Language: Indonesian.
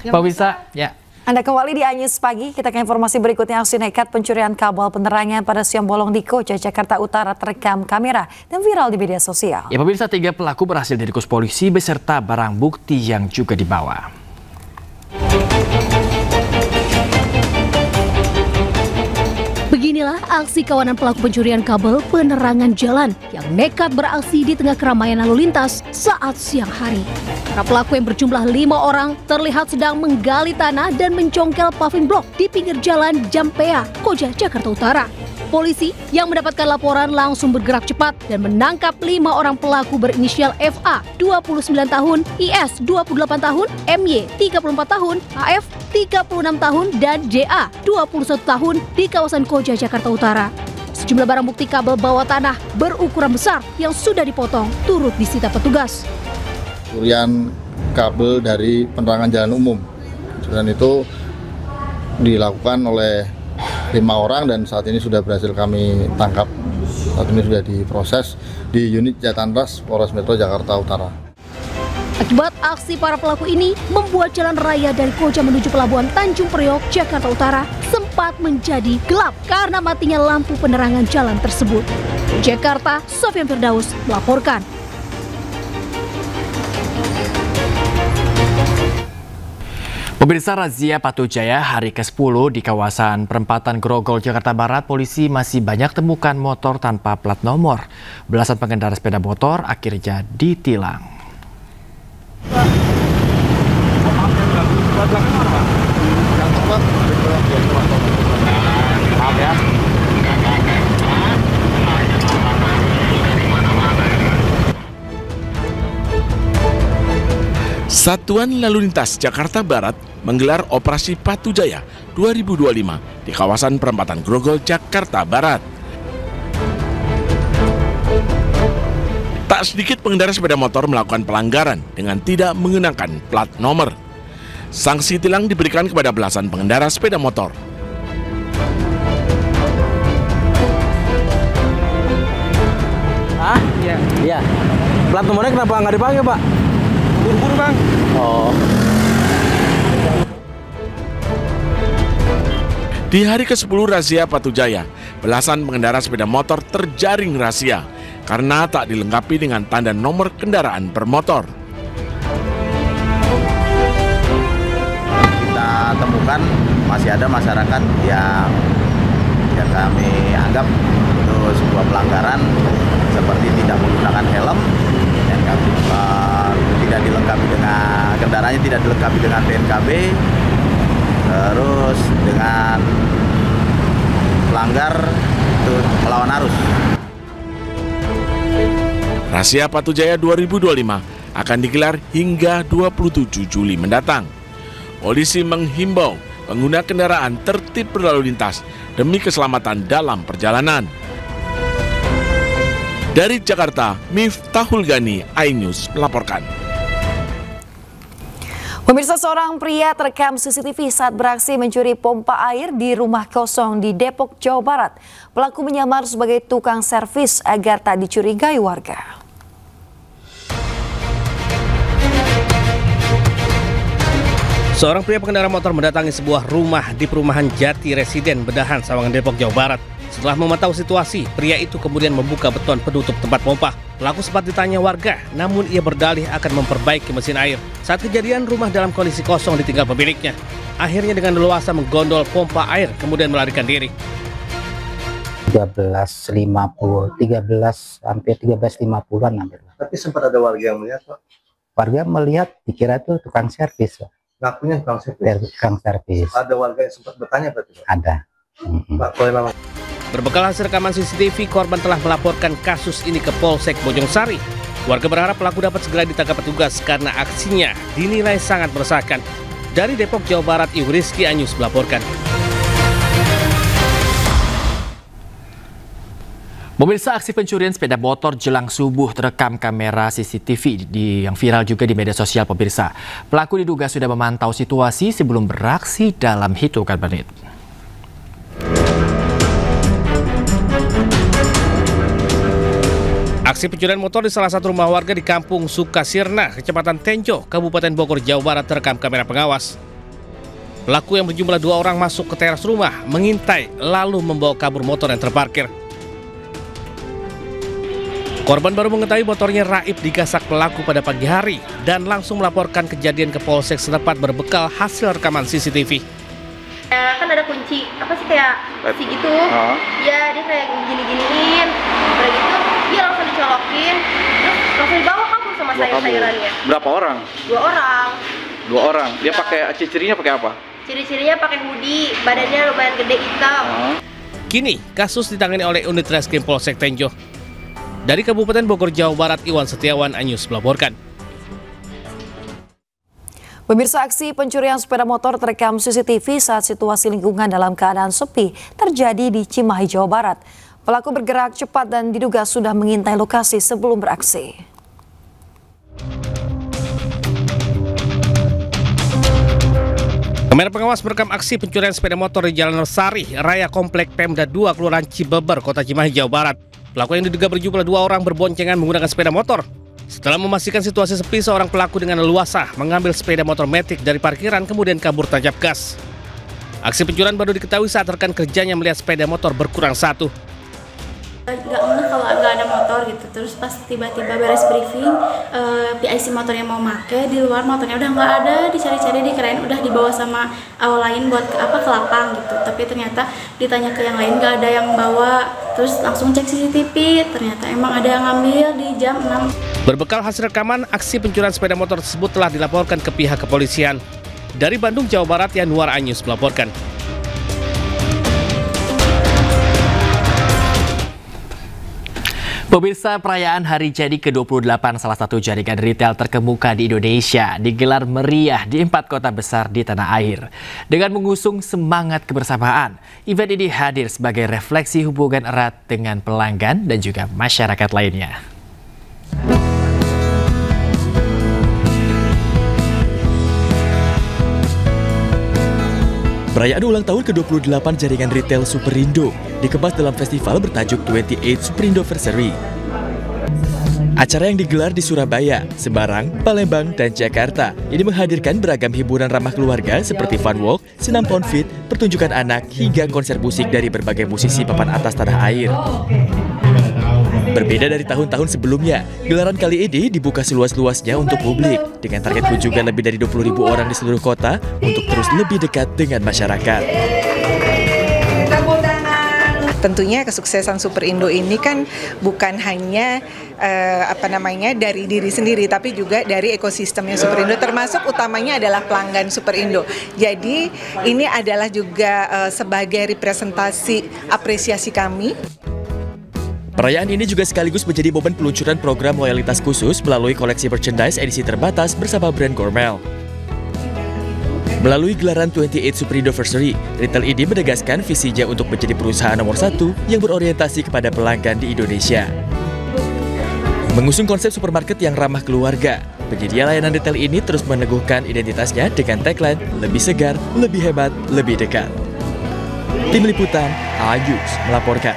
Pemirsa, ya. Anda kembali di Anyus Pagi, kita ke informasi berikutnya. Aksi nekat pencurian kabel penerangan pada siang bolong di Koja, Jakarta Utara terekam kamera dan viral di media sosial. Ya pemirsa, 3 pelaku berhasil diringkus polisi beserta barang bukti yang juga dibawa. Beginilah aksi kawanan pelaku pencurian kabel penerangan jalan yang nekat beraksi di tengah keramaian lalu lintas saat siang hari. Para pelaku yang berjumlah 5 orang terlihat sedang menggali tanah dan mencongkel paving blok di pinggir jalan Jampea, Koja, Jakarta Utara. Polisi yang mendapatkan laporan langsung bergerak cepat dan menangkap 5 orang pelaku berinisial FA 29 tahun, IS 28 tahun, MY 34 tahun, AF 36 tahun, dan JA 21 tahun di kawasan Koja, Jakarta Utara. Sejumlah barang bukti kabel bawah tanah berukuran besar yang sudah dipotong turut disita petugas. Pencurian kabel dari penerangan jalan umum, dan itu dilakukan oleh 5 orang dan saat ini sudah berhasil kami tangkap. Saat ini sudah diproses di unit Jatanras Polres Metro Jakarta Utara. Akibat aksi para pelaku ini membuat jalan raya dari Koja menuju Pelabuhan Tanjung Priok, Jakarta Utara sempat menjadi gelap karena matinya lampu penerangan jalan tersebut. Jakarta, Sofyan Firdaus melaporkan. Pemirsa, razia Patu Jaya hari ke-10 di kawasan perempatan Grogol, Jakarta Barat, polisi masih banyak temukan motor tanpa plat nomor. Belasan pengendara sepeda motor akhirnya ditilang. Satuan Lalu Lintas Jakarta Barat menggelar Operasi Patu Jaya 2025 di kawasan perempatan Grogol, Jakarta Barat. Tak sedikit pengendara sepeda motor melakukan pelanggaran dengan tidak mengenakan plat nomor. Sanksi tilang diberikan kepada belasan pengendara sepeda motor. Iya. Plat nomornya kenapa nggak dipakai, Pak? Buru-buru, Bang. Oh. Di hari ke-10 razia Patu Jaya, belasan pengendara sepeda motor terjaring razia karena tak dilengkapi dengan tanda nomor kendaraan bermotor. Kita temukan masih ada masyarakat yang kami anggap itu sebuah pelanggaran seperti tidak menggunakan helm, dan tidak dilengkapi dengan kendaraannya, tidak dilengkapi dengan TNKB, terus dengan pelanggar itu melawan arus. Razia Patu Jaya 2025 akan digelar hingga 27 Juli mendatang. Polisi menghimbau pengguna kendaraan tertib berlalu lintas demi keselamatan dalam perjalanan. Dari Jakarta, Miftahul Gani, iNews melaporkan. Pemirsa, seorang pria terekam CCTV saat beraksi mencuri pompa air di rumah kosong di Depok, Jawa Barat. Pelaku menyamar sebagai tukang servis agar tak dicurigai warga. Seorang pria pengendara motor mendatangi sebuah rumah di perumahan Jati Residen, Bedahan, Sawangan, Depok, Jawa Barat. Setelah memantau situasi, pria itu kemudian membuka beton penutup tempat pompa. Pelaku sempat ditanya warga, namun ia berdalih akan memperbaiki mesin air. Saat kejadian, rumah dalam kondisi kosong ditinggal pemiliknya. Akhirnya dengan leluasa menggondol pompa air, kemudian melarikan diri. 13.50-an hampir. Tapi sempat ada warga yang melihat, Pak? Warga melihat, dikira itu tukang servis, Pak. Ngakunya tukang servis? Tukang servis. Ada warga yang sempat bertanya berarti, Pak? Ada. Pak, boleh Berbekal hasil rekaman CCTV, korban telah melaporkan kasus ini ke Polsek Bojong Sari. Warga berharap pelaku dapat segera ditangkap petugas karena aksinya dinilai sangat meresahkan. Dari Depok, Jawa Barat, Ibu Rizky, iNews melaporkan. Pemirsa, aksi pencurian sepeda motor jelang subuh terekam kamera CCTV yang viral juga di media sosial pemirsa. Pelaku diduga sudah memantau situasi sebelum beraksi dalam hitungan menit. Aksi pencurian motor di salah satu rumah warga di Kampung Sukasirna, Kecamatan Tenjo, Kabupaten Bogor, Jawa Barat terekam kamera pengawas. Pelaku yang berjumlah 2 orang masuk ke teras rumah, mengintai, lalu membawa kabur motor yang terparkir. Korban baru mengetahui motornya raib digasak pelaku pada pagi hari dan langsung melaporkan kejadian ke Polsek setempat berbekal hasil rekaman CCTV. Kan ada kunci, apa sih kayak kunci gitu, ya dia kayak gini-giniin, udah gitu dia langsung dicolokin, terus langsung dibawa kabur sama sayur-sayurannya. Berapa orang? 2 orang. 2 orang. Dia pakai ciri-cirinya pakai apa? Ciri-cirinya pakai hoodie, badannya lumayan gede hitam. Kini kasus ditangani oleh unit reskrim Polsek Tenjo. Dari Kabupaten Bogor, Jawa Barat, Iwan Setiawan, Anyus melaporkan. Pemirsa, aksi pencurian sepeda motor terekam CCTV saat situasi lingkungan dalam keadaan sepi terjadi di Cimahi, Jawa Barat. Pelaku bergerak cepat dan diduga sudah mengintai lokasi sebelum beraksi. Kamera pengawas merekam aksi pencurian sepeda motor di Jalan Lestari, Raya Komplek Pemda 2, Kelurahan Cibeber, Kota Cimahi, Jawa Barat. Pelaku yang diduga berjumlah 2 orang berboncengan menggunakan sepeda motor. Setelah memastikan situasi sepi, seorang pelaku dengan leluasa mengambil sepeda motor Matic dari parkiran kemudian kabur tancap gas. Aksi pencurian baru diketahui saat rekan kerjanya melihat sepeda motor berkurang 1. Nggak ngeh kalau nggak ada motor gitu, terus pas tiba-tiba beres briefing, PIC motornya mau make, di luar motornya udah nggak ada, dicari-cari dikirain udah dibawa sama awal lain buat ke lapang gitu, tapi ternyata ditanya ke yang lain nggak ada yang bawa, terus langsung cek CCTV, ternyata emang ada yang ngambil di jam 6. Berbekal hasil rekaman, aksi pencurian sepeda motor tersebut telah dilaporkan ke pihak kepolisian. Dari Bandung, Jawa Barat, Yanuar Anyus melaporkan. Pemirsa, perayaan hari jadi ke-28 salah satu jaringan retail terkemuka di Indonesia digelar meriah di 4 kota besar di tanah air. Dengan mengusung semangat kebersamaan, event ini hadir sebagai refleksi hubungan erat dengan pelanggan dan juga masyarakat lainnya. Perayaan ulang tahun ke-28 jaringan retail Superindo dikemas dalam festival bertajuk 28 Superindoversary. Acara yang digelar di Surabaya, Semarang, Palembang, dan Jakarta ini menghadirkan beragam hiburan ramah keluarga seperti fun walk, senam pound fit, pertunjukan anak, hingga konser musik dari berbagai musisi papan atas tanah air. Berbeda dari tahun-tahun sebelumnya, gelaran kali ini dibuka seluas-luasnya untuk publik dengan target kunjungan lebih dari 20.000 orang di seluruh kota untuk terus lebih dekat dengan masyarakat. Tentunya kesuksesan Superindo ini kan bukan hanya dari diri sendiri, tapi juga dari ekosistemnya Superindo, termasuk utamanya adalah pelanggan Superindo. Jadi ini adalah juga sebagai representasi apresiasi kami. Perayaan ini juga sekaligus menjadi momen peluncuran program loyalitas khusus melalui koleksi merchandise edisi terbatas bersama brand Gormel. Melalui gelaran 28 Superindoversary, retail ini menegaskan visinya untuk menjadi perusahaan nomor 1 yang berorientasi kepada pelanggan di Indonesia. Mengusung konsep supermarket yang ramah keluarga, penyedia layanan retail ini terus meneguhkan identitasnya dengan tagline lebih segar, lebih hebat, lebih dekat. Tim Liputan, Ayus melaporkan.